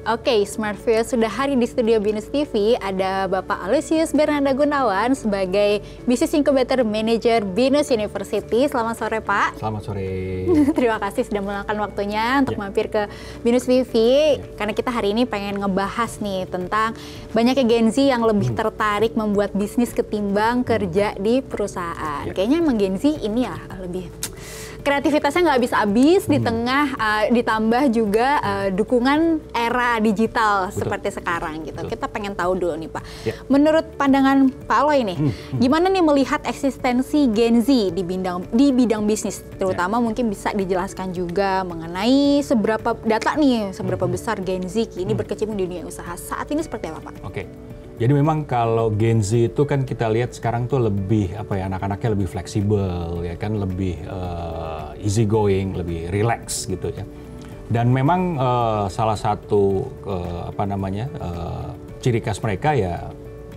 Oke, Smart Viewers sudah hari di studio Binus TV. Ada Bapak Aloysius Bernarda Gunawan sebagai Business Incubator Manager Binus University. Selamat sore, Pak. Selamat sore. Terima kasih sudah meluangkan waktunya untuk mampir ke Binus TV. Karena kita hari ini pengen ngebahas nih tentang banyaknya Gen Z yang lebih tertarik membuat bisnis ketimbang kerja di perusahaan. Kayaknya emang Gen Z ini ya lebih kreativitasnya nggak habis-habis di tengah ditambah juga dukungan era digital seperti sekarang gitu. Kita pengen tahu dulu nih Pak. Menurut pandangan Pak Aloy nih, gimana nih melihat eksistensi Gen Z di bidang bisnis, terutama mungkin bisa dijelaskan juga mengenai seberapa besar Gen Z kini berkecimpung di dunia usaha saat ini seperti apa Pak? Oke. Jadi memang kalau Gen Z itu kan kita lihat sekarang tuh lebih anak-anaknya lebih fleksibel ya kan, lebih easy going, lebih relax gitu ya. Dan memang salah satu ciri khas mereka ya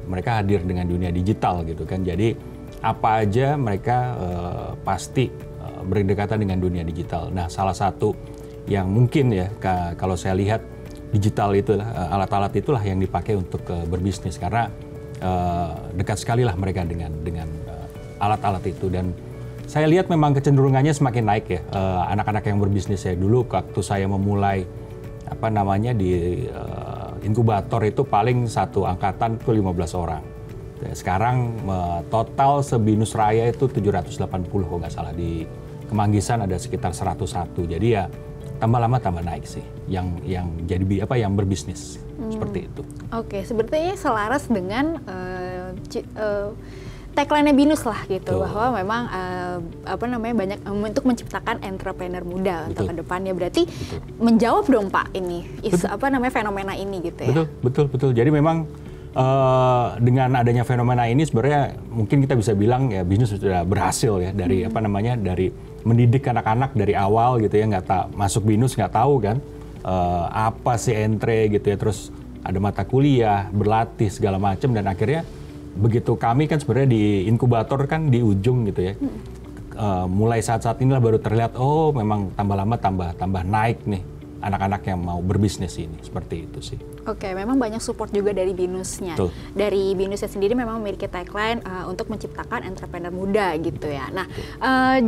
mereka hadir dengan dunia digital gitu kan. Jadi apa aja mereka pasti berdekatan dengan dunia digital. Nah, salah satu yang mungkin ya kalau saya lihat digital itulah alat-alat itulah yang dipakai untuk berbisnis karena dekat sekali lah mereka dengan alat-alat itu. Dan saya lihat memang kecenderungannya semakin naik ya anak-anak yang berbisnis ya. Dulu waktu saya memulai di inkubator itu paling satu angkatan itu 15 orang. Sekarang total se-Binus Raya itu 780 kalau nggak salah, di Kemanggisan ada sekitar 101. Jadi ya tambah lama tambah naik sih yang jadi yang berbisnis seperti itu. Oke, sepertinya selaras dengan tagline-nya Binus lah gitu. Bahwa memang banyak untuk menciptakan entrepreneur muda untuk kedepannya. Berarti menjawab dong Pak ini fenomena ini gitu ya. Betul. Jadi memang dengan adanya fenomena ini sebenarnya mungkin kita bisa bilang ya bisnis sudah berhasil ya dari dari mendidik anak-anak dari awal gitu ya, masuk Binus nggak tahu kan apa sih entre gitu ya, terus ada mata kuliah, berlatih segala macam, dan akhirnya begitu kami kan sebenarnya di inkubator kan di ujung gitu ya, mulai saat-saat inilah baru terlihat memang tambah lama tambah naik nih anak-anak yang mau berbisnis ini, seperti itu sih. Oke, memang banyak support juga dari Binusnya. Dari Binusnya sendiri memang memiliki tagline untuk menciptakan entrepreneur muda gitu ya. Nah,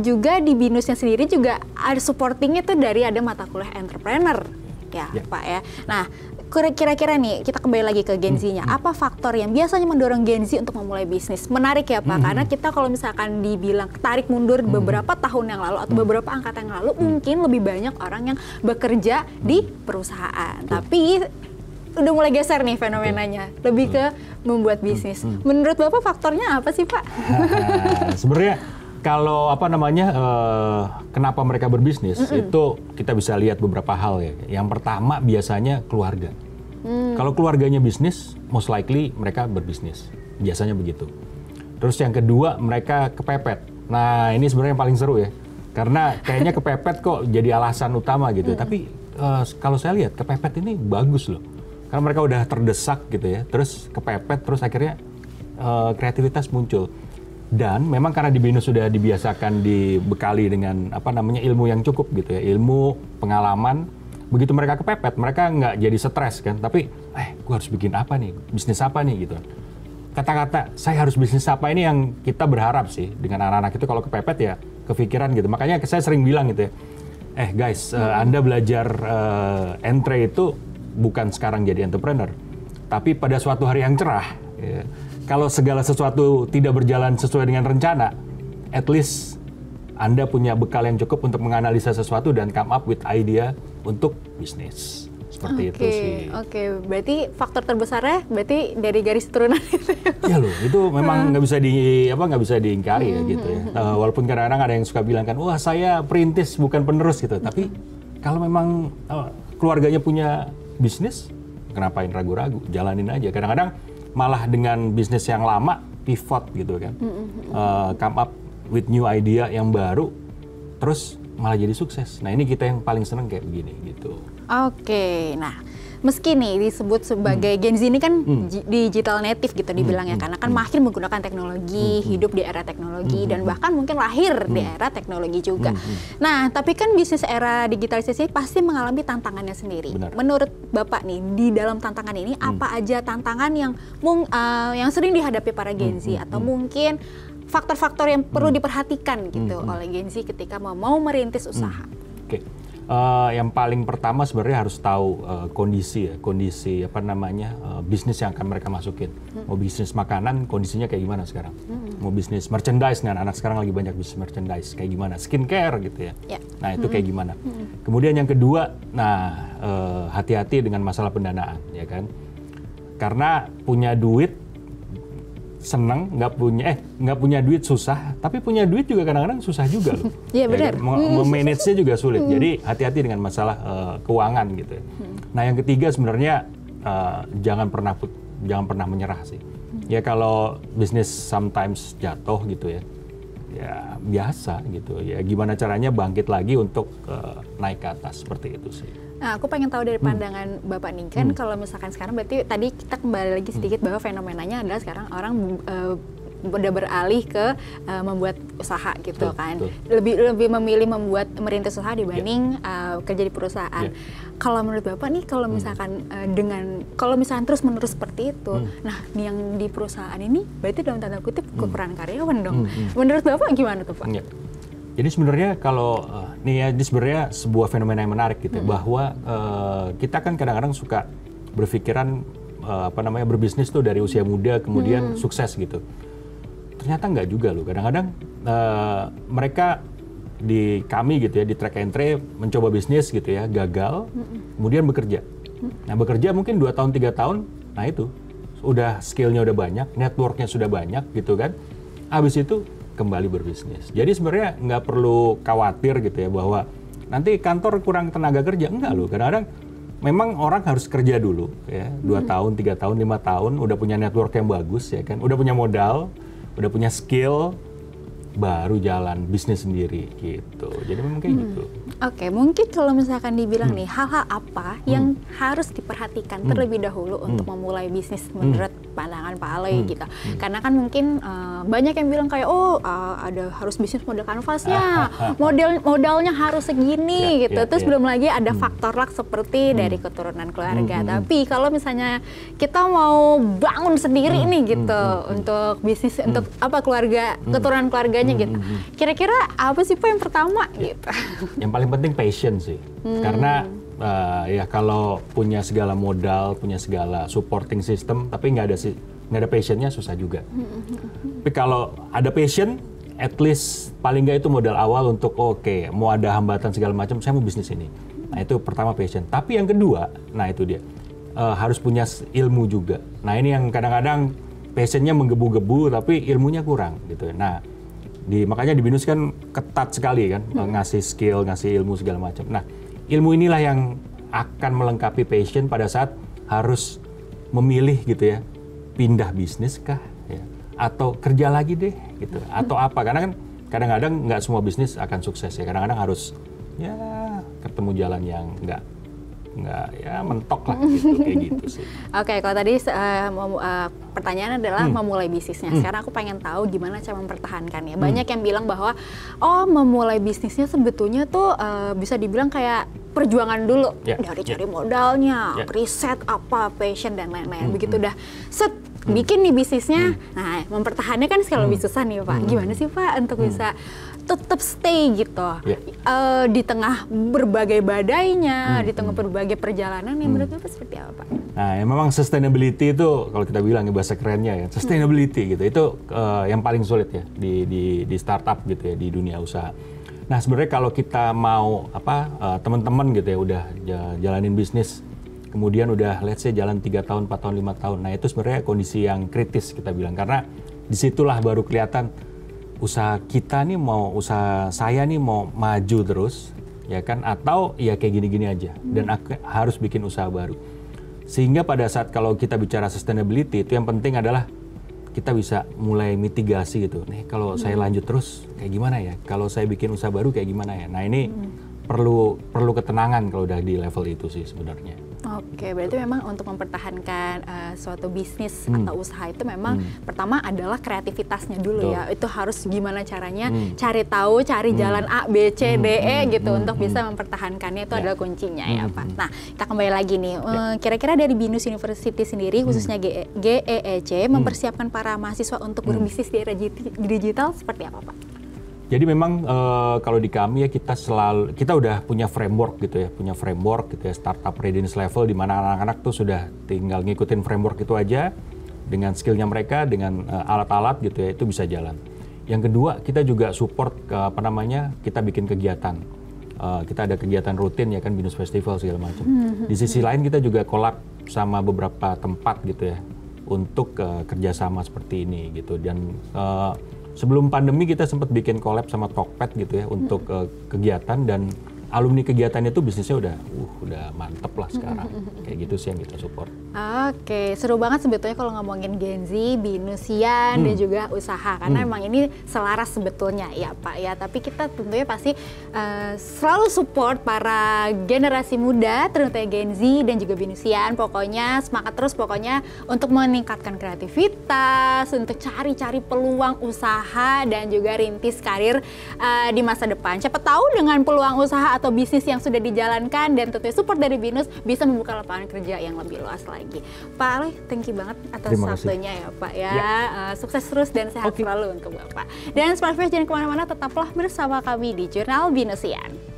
juga di Binusnya sendiri juga ada supportingnya tuh dari ada mata kuliah entrepreneur ya Pak ya. Nah, kira-kira nih kita kembali lagi ke Gen Z-nya. Apa faktor yang biasanya mendorong Gen Z untuk memulai bisnis? Menarik ya Pak, karena kita kalau misalkan dibilang tarik mundur beberapa tahun yang lalu atau beberapa angkatan yang lalu, mungkin lebih banyak orang yang bekerja di perusahaan. Tapi udah mulai geser nih fenomenanya, lebih ke membuat bisnis. Menurut Bapak faktornya apa sih Pak? Sebenarnya kalau kenapa mereka berbisnis itu kita bisa lihat beberapa hal ya. Yang pertama biasanya keluarga. Kalau keluarganya bisnis, most likely mereka berbisnis. Biasanya begitu. Terus yang kedua mereka kepepet. Nah ini sebenarnya yang paling seru ya. Karena kayaknya kepepet kok jadi alasan utama gitu. Tapi kalau saya lihat kepepet ini bagus loh. Karena mereka udah terdesak gitu ya. Terus kepepet, terus akhirnya kreativitas muncul. Dan memang karena di Binus sudah dibiasakan dibekali dengan ilmu yang cukup gitu ya, ilmu, pengalaman. Begitu mereka kepepet, mereka nggak jadi stres kan, tapi gue harus bikin apa nih, bisnis apa nih gitu. Kata-kata saya harus bisnis apa ini yang kita berharap sih dengan anak-anak itu kalau kepepet ya kepikiran gitu. Makanya saya sering bilang gitu ya, guys, Anda belajar entre itu bukan sekarang jadi entrepreneur, tapi pada suatu hari yang cerah. Ya. Kalau segala sesuatu tidak berjalan sesuai dengan rencana, at least Anda punya bekal yang cukup untuk menganalisa sesuatu dan come up with idea untuk bisnis. Seperti itu sih. Oke, berarti faktor terbesarnya berarti dari garis turunan itu ya? Ya loh, itu memang nggak bisa diingkari ya gitu ya. Walaupun kadang-kadang ada yang suka bilang kan, wah saya perintis bukan penerus gitu. Tapi kalau memang keluarganya punya bisnis, kenapain ragu-ragu? Jalanin aja. Kadang-kadang malah dengan bisnis yang lama pivot gitu kan, come up with new idea yang baru, terus malah jadi sukses. Nah ini kita yang paling seneng kayak begini gitu. Oke, nah meski nih disebut sebagai Gen Z ini kan digital native gitu dibilangnya, karena kan mahir menggunakan teknologi, hidup di era teknologi, dan bahkan mungkin lahir di era teknologi juga. Nah, tapi kan bisnis era digitalisasi pasti mengalami tantangannya sendiri. Benar. Menurut Bapak nih, di dalam tantangan ini apa aja tantangan yang sering dihadapi para Gen Z, atau mungkin faktor-faktor yang perlu diperhatikan gitu oleh Gen Z ketika mau merintis usaha? Oke. Yang paling pertama sebenarnya harus tahu kondisi apa namanya bisnis yang akan mereka masukin. Mau bisnis makanan kondisinya kayak gimana sekarang? Mau bisnis merchandise, nah anak sekarang lagi banyak bisnis merchandise kayak gimana? Skincare gitu ya. Nah itu kayak gimana? Kemudian yang kedua, hati-hati dengan masalah pendanaan ya kan? Karena punya duit seneng, nggak punya duit susah, tapi punya duit juga kadang-kadang susah juga loh. Iya benar. Memanage-nya juga sulit. Jadi hati-hati dengan masalah keuangan gitu. Nah yang ketiga sebenarnya jangan pernah menyerah sih. Ya kalau bisnis sometimes jatuh gitu ya biasa gitu. Ya gimana caranya bangkit lagi untuk naik ke atas seperti itu sih. Nah, aku pengen tahu dari pandangan Bapak nih, kan kalau misalkan sekarang berarti tadi kita kembali lagi sedikit bahwa fenomenanya adalah sekarang orang udah beralih ke membuat usaha gitu kan. Lebih memilih merintis usaha dibanding kerja di perusahaan. Kalau menurut Bapak nih, kalau misalkan kalau misalkan terus-menerus seperti itu, nah yang di perusahaan ini berarti dalam tanda kutip kekurangan karyawan dong. Menurut Bapak gimana tuh Pak? Jadi sebenarnya kalau ini sebenarnya sebuah fenomena yang menarik gitu bahwa kita kan kadang-kadang suka berpikiran berbisnis tuh dari usia muda kemudian sukses gitu. Ternyata nggak juga loh. Kadang-kadang mereka kami gitu ya di Track and Trace mencoba bisnis gitu ya, gagal, kemudian bekerja. Nah bekerja mungkin 2 tahun 3 tahun, nah itu udah skillnya udah banyak, networknya sudah banyak gitu kan. Habis itu kembali berbisnis. Jadi sebenarnya nggak perlu khawatir gitu ya bahwa nanti kantor kurang tenaga kerja. Enggak loh, kadang-kadang memang orang harus kerja dulu ya, 2 tahun, 3 tahun, 5 tahun, udah punya network yang bagus ya kan, udah punya modal, udah punya skill, baru jalan bisnis sendiri gitu. Jadi memang kayak gitu. Oke, mungkin kalau misalkan dibilang nih, hal-hal apa yang harus diperhatikan terlebih dahulu untuk memulai bisnis menurut pandangan Pak Aloy gitu. Karena kan mungkin banyak yang bilang kayak, ada harus bisnis model kanvasnya, modalnya harus segini gitu. Terus belum lagi ada faktor luck seperti dari keturunan keluarga. Tapi kalau misalnya kita mau bangun sendiri nih gitu untuk bisnis, untuk keluarga, keturunan keluarganya gitu. Kira-kira apa sih Pak yang pertama gitu? Yang paling penting passion sih, karena ya kalau punya segala modal, punya segala supporting system, tapi nggak ada passionnya susah juga. Tapi kalau ada passion, at least paling nggak itu modal awal untuk mau ada hambatan segala macam, saya mau bisnis ini. Nah itu pertama passion. Tapi yang kedua, nah itu dia harus punya ilmu juga. Nah ini yang kadang-kadang passionnya menggebu-gebu, tapi ilmunya kurang gitu. Nah makanya di BINUS kan ketat sekali kan, ngasih skill, ngasih ilmu segala macam. Nah, ilmu inilah yang akan melengkapi passion pada saat harus memilih gitu ya, pindah bisnis kah, ya, atau kerja lagi deh gitu, atau apa? Karena kan kadang-kadang nggak semua bisnis akan sukses ya, kadang-kadang harus ya ketemu jalan yang nggak mentok lah gitu, kayak gitu sih. Oke, kalau tadi pertanyaan adalah memulai bisnisnya. Sekarang aku pengen tahu gimana cara mempertahankannya. Banyak yang bilang bahwa memulai bisnisnya sebetulnya tuh bisa dibilang kayak perjuangan dulu dari cari modalnya, riset apa, passion dan lain-lain. Begitu udah bikin nih bisnisnya, nah mempertahankannya kan sekali lebih susah nih Pak. Gimana sih Pak untuk bisa tetap stay gitu di tengah berbagai badainya, di tengah berbagai perjalanan yang menurut Bapak seperti apa Pak? Nah, memang sustainability itu kalau kita bilang bahasa kerennya ya, sustainability gitu, itu yang paling sulit ya di startup gitu ya, di dunia usaha. Nah sebenarnya kalau kita mau teman-teman gitu ya udah jalanin bisnis, kemudian udah let's say jalan 3 tahun, 4 tahun, 5 tahun, nah itu sebenarnya kondisi yang kritis kita bilang, karena disitulah baru kelihatan usaha kita nih usaha saya nih mau maju terus ya kan, atau ya kayak gini-gini aja dan harus bikin usaha baru. Sehingga pada saat kalau kita bicara sustainability, itu yang penting adalah kita bisa mulai mitigasi gitu. Nih kalau saya lanjut terus kayak gimana ya? Kalau saya bikin usaha baru kayak gimana ya? Nah ini perlu ketenangan kalau udah di level itu sih sebenarnya. Oke, berarti memang untuk mempertahankan suatu bisnis atau usaha itu memang pertama adalah kreativitasnya dulu ya. Itu harus gimana caranya cari tahu, cari jalan A, B, C, D, E gitu untuk bisa mempertahankannya, itu adalah kuncinya ya Pak. Nah, kita kembali lagi nih, kira-kira dari BINUS University sendiri khususnya GEEC mempersiapkan para mahasiswa untuk berbisnis di era digital seperti apa Pak? Jadi memang kalau di kami ya kita udah punya framework gitu ya, startup readiness level di mana anak-anak tuh sudah tinggal ngikutin framework itu aja dengan skillnya mereka, dengan alat-alat gitu ya, itu bisa jalan. Yang kedua, kita juga support kita bikin kegiatan. Kita ada kegiatan rutin ya kan, BINUS Festival segala macam. Di sisi lain kita juga collab sama beberapa tempat gitu ya untuk kerjasama seperti ini gitu. Dan sebelum pandemi kita sempat bikin collab sama Tokped gitu ya untuk kegiatan, dan alumni kegiatan itu bisnisnya udah mantep lah sekarang. Kayak gitu sih yang kita support. Oke, seru banget sebetulnya kalau ngomongin Gen Z, Binusian, dan juga usaha. Karena emang ini selaras sebetulnya ya Pak ya. Tapi kita tentunya pasti selalu support para generasi muda, terutama Gen Z dan juga Binusian. Pokoknya semangat terus pokoknya untuk meningkatkan kreativitas, untuk cari-cari peluang usaha dan juga rintis karir di masa depan. Siapa tahu dengan peluang usaha atau bisnis yang sudah dijalankan dan tentunya support dari BINUS bisa membuka lapangan kerja yang lebih luas lagi. Pak Ali, thank you banget atas waktunya ya Pak ya. Sukses terus dan sehat selalu untuk Bapak. Dan Smart Fresh jangan kemana-mana, tetaplah bersama kami di Jurnal Binusian.